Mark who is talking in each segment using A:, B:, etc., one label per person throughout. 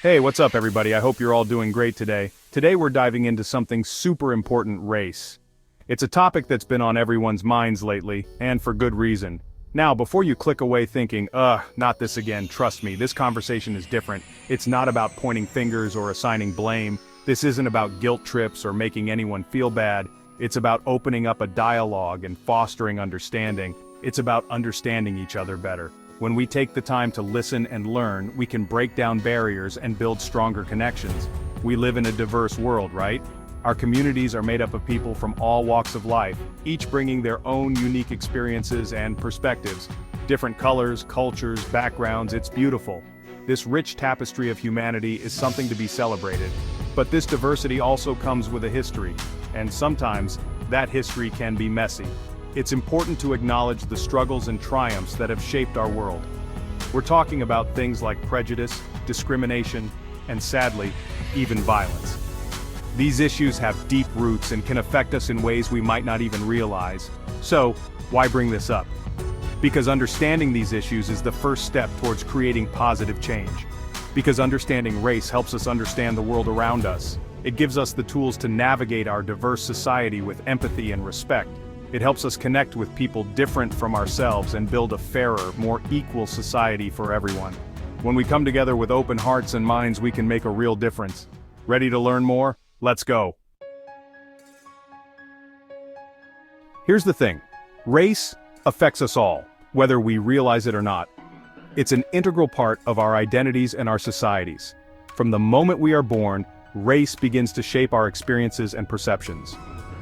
A: Hey, what's up everybody? I hope you're all doing great today. Today we're diving into something super important, race. It's a topic that's been on everyone's minds lately, and for good reason. Now, before you click away thinking, not this again, trust me, this conversation is different. It's not about pointing fingers or assigning blame. This isn't about guilt trips or making anyone feel bad. It's about opening up a dialogue and fostering understanding. It's about understanding each other better. When we take the time to listen and learn, we can break down barriers and build stronger connections. We live in a diverse world, right? Our communities are made up of people from all walks of life, each bringing their own unique experiences and perspectives. Different colors, cultures, backgrounds, it's beautiful. This rich tapestry of humanity is something to be celebrated. But this diversity also comes with a history, and sometimes that history can be messy. It's important to acknowledge the struggles and triumphs that have shaped our world. We're talking about things like prejudice, discrimination, and sadly, even violence. These issues have deep roots and can affect us in ways we might not even realize. So, why bring this up? Because understanding these issues is the first step towards creating positive change. Because understanding race helps us understand the world around us. It gives us the tools to navigate our diverse society with empathy and respect. It helps us connect with people different from ourselves and build a fairer, more equal society for everyone. When we come together with open hearts and minds, we can make a real difference. Ready to learn more? Let's go. Here's the thing. Race affects us all, whether we realize it or not. It's an integral part of our identities and our societies. From the moment we are born, race begins to shape our experiences and perceptions.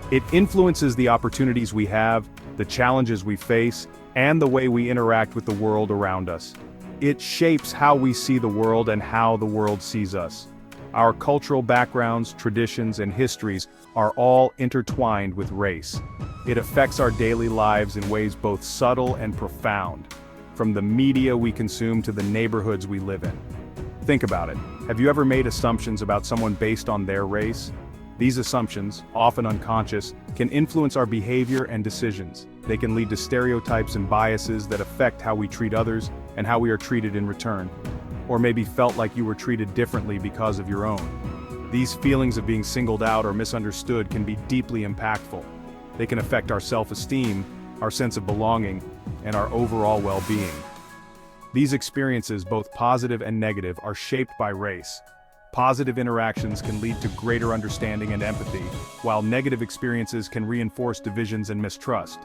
A: It influences the opportunities we have, the challenges we face, and the way we interact with the world around us. It shapes how we see the world and how the world sees us. Our cultural backgrounds, traditions, and histories are all intertwined with race. It affects our daily lives in ways both subtle and profound, from the media we consume to the neighborhoods we live in. Think about it. Have you ever made assumptions about someone based on their race? These assumptions, often unconscious, can influence our behavior and decisions. They can lead to stereotypes and biases that affect how we treat others and how we are treated in return. Or maybe felt like you were treated differently because of your own. These feelings of being singled out or misunderstood can be deeply impactful. They can affect our self-esteem, our sense of belonging, and our overall well-being. These experiences, both positive and negative, are shaped by race. Positive interactions can lead to greater understanding and empathy, while negative experiences can reinforce divisions and mistrust.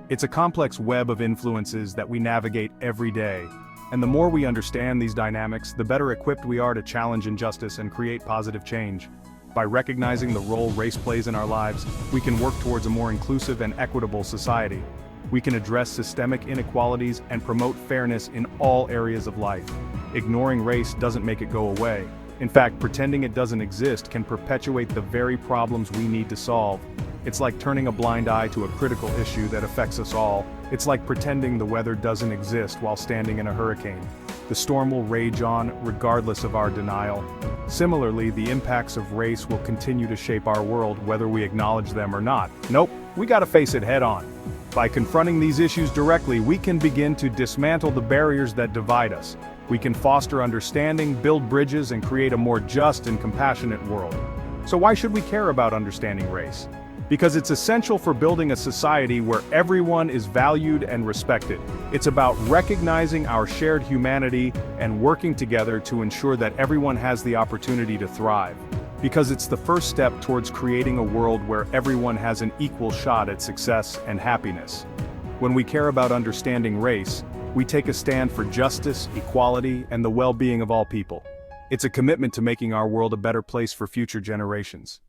A: It's a complex web of influences that we navigate every day, and the more we understand these dynamics, the better equipped we are to challenge injustice and create positive change. By recognizing the role race plays in our lives, we can work towards a more inclusive and equitable society. We can address systemic inequalities and promote fairness in all areas of life. Ignoring race doesn't make it go away. In fact, pretending it doesn't exist can perpetuate the very problems we need to solve. It's like turning a blind eye to a critical issue that affects us all. It's like pretending the weather doesn't exist while standing in a hurricane. The storm will rage on, regardless of our denial. Similarly, the impacts of race will continue to shape our world whether we acknowledge them or not. Nope, we gotta face it head on. By confronting these issues directly, we can begin to dismantle the barriers that divide us. We can foster understanding, build bridges, and create a more just and compassionate world. So why should we care about understanding race? Because it's essential for building a society where everyone is valued and respected. It's about recognizing our shared humanity and working together to ensure that everyone has the opportunity to thrive. Because it's the first step towards creating a world where everyone has an equal shot at success and happiness. When we care about understanding race, we take a stand for justice, equality, and the well-being of all people. It's a commitment to making our world a better place for future generations.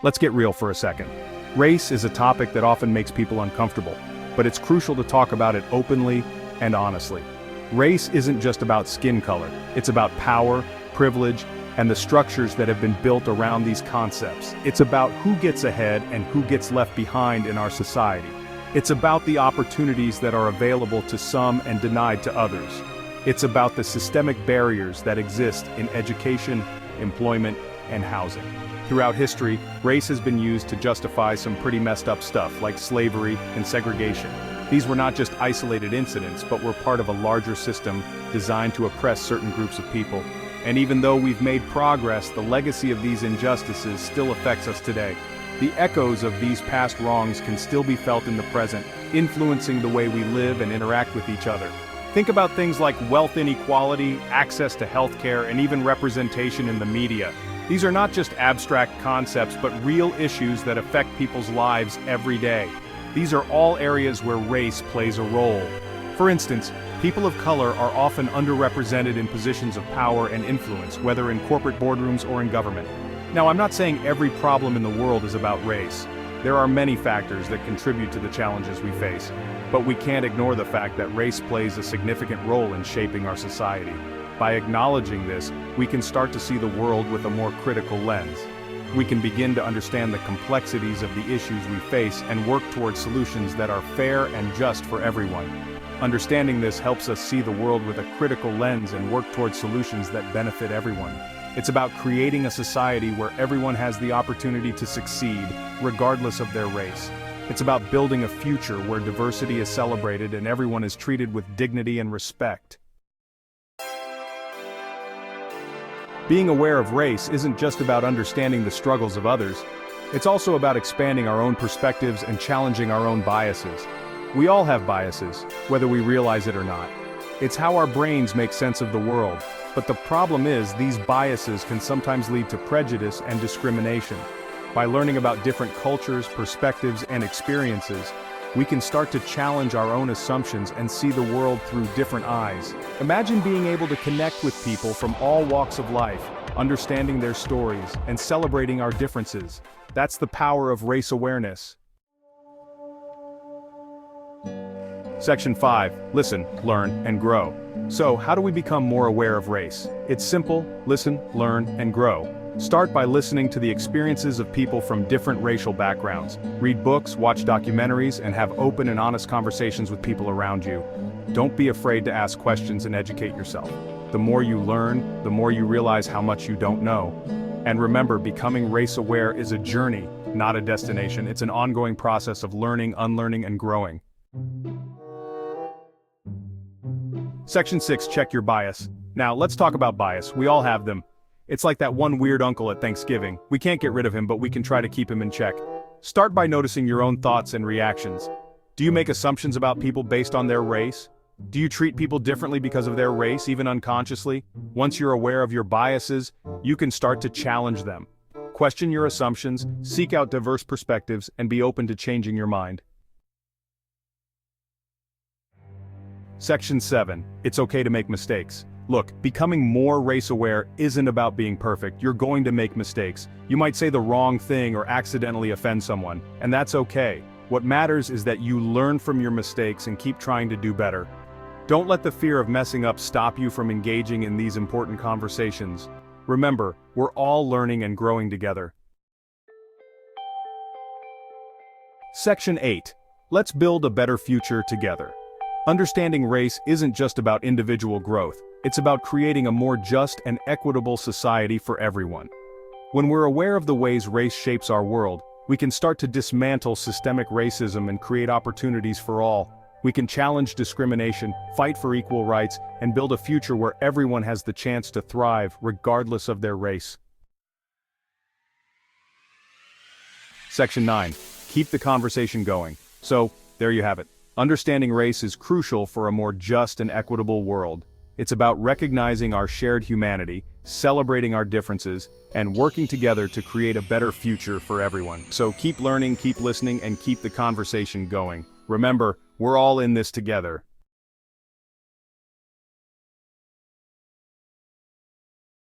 A: Let's get real for a second. Race is a topic that often makes people uncomfortable, but it's crucial to talk about it openly and honestly. Race isn't just about skin color, it's about power, privilege, and the structures that have been built around these concepts. It's about who gets ahead and who gets left behind in our society. It's about the opportunities that are available to some and denied to others. It's about the systemic barriers that exist in education, employment, and housing. Throughout history, race has been used to justify some pretty messed up stuff like slavery and segregation. These were not just isolated incidents, but were part of a larger system designed to oppress certain groups of people. And even though we've made progress, the legacy of these injustices still affects us today. The echoes of these past wrongs can still be felt in the present, influencing the way we live and interact with each other. Think about things like wealth inequality, access to healthcare, and even representation in the media. These are not just abstract concepts, but real issues that affect people's lives every day. These are all areas where race plays a role. For instance, people of color are often underrepresented in positions of power and influence, whether in corporate boardrooms or in government. Now, I'm not saying every problem in the world is about race. There are many factors that contribute to the challenges we face, but we can't ignore the fact that race plays a significant role in shaping our society. By acknowledging this, we can start to see the world with a more critical lens. We can begin to understand the complexities of the issues we face and work towards solutions that are fair and just for everyone. Understanding this helps us see the world with a critical lens and work towards solutions that benefit everyone. It's about creating a society where everyone has the opportunity to succeed, regardless of their race. It's about building a future where diversity is celebrated and everyone is treated with dignity and respect. Being aware of race isn't just about understanding the struggles of others. It's also about expanding our own perspectives and challenging our own biases. We all have biases, whether we realize it or not. It's how our brains make sense of the world. But the problem is, these biases can sometimes lead to prejudice and discrimination. By learning about different cultures, perspectives, and experiences, we can start to challenge our own assumptions and see the world through different eyes. Imagine being able to connect with people from all walks of life, understanding their stories, and celebrating our differences. That's the power of race awareness. Section 5. Listen, learn, and grow. So, how do we become more aware of race? It's simple: listen, learn, and grow. Start by listening to the experiences of people from different racial backgrounds. Read books, watch documentaries, and have open and honest conversations with people around you. Don't be afraid to ask questions and educate yourself. The more you learn, the more you realize how much you don't know. And remember, becoming race aware is a journey, not a destination. It's an ongoing process of learning, unlearning, and growing. Section 6. Check your bias. Now, let's talk about bias. We all have them. It's like that one weird uncle at Thanksgiving. We can't get rid of him, but we can try to keep him in check. Start by noticing your own thoughts and reactions. Do you make assumptions about people based on their race? Do you treat people differently because of their race, even unconsciously? Once you're aware of your biases, you can start to challenge them. Question your assumptions, seek out diverse perspectives, and be open to changing your mind. Section 7. It's okay to make mistakes. Look, becoming more race-aware isn't about being perfect. You're going to make mistakes. You might say the wrong thing or accidentally offend someone, and that's okay. What matters is that you learn from your mistakes and keep trying to do better. Don't let the fear of messing up stop you from engaging in these important conversations. Remember, we're all learning and growing together. Section 8. Let's build a better future together. Understanding race isn't just about individual growth. It's about creating a more just and equitable society for everyone. When we're aware of the ways race shapes our world, we can start to dismantle systemic racism and create opportunities for all. We can challenge discrimination, fight for equal rights, and build a future where everyone has the chance to thrive regardless of their race. Section 9. Keep the conversation going. So, there you have it. Understanding race is crucial for a more just and equitable world. It's about recognizing our shared humanity, celebrating our differences, and working together to create a better future for everyone. So keep learning, keep listening, and keep the conversation going. Remember, we're all in this together.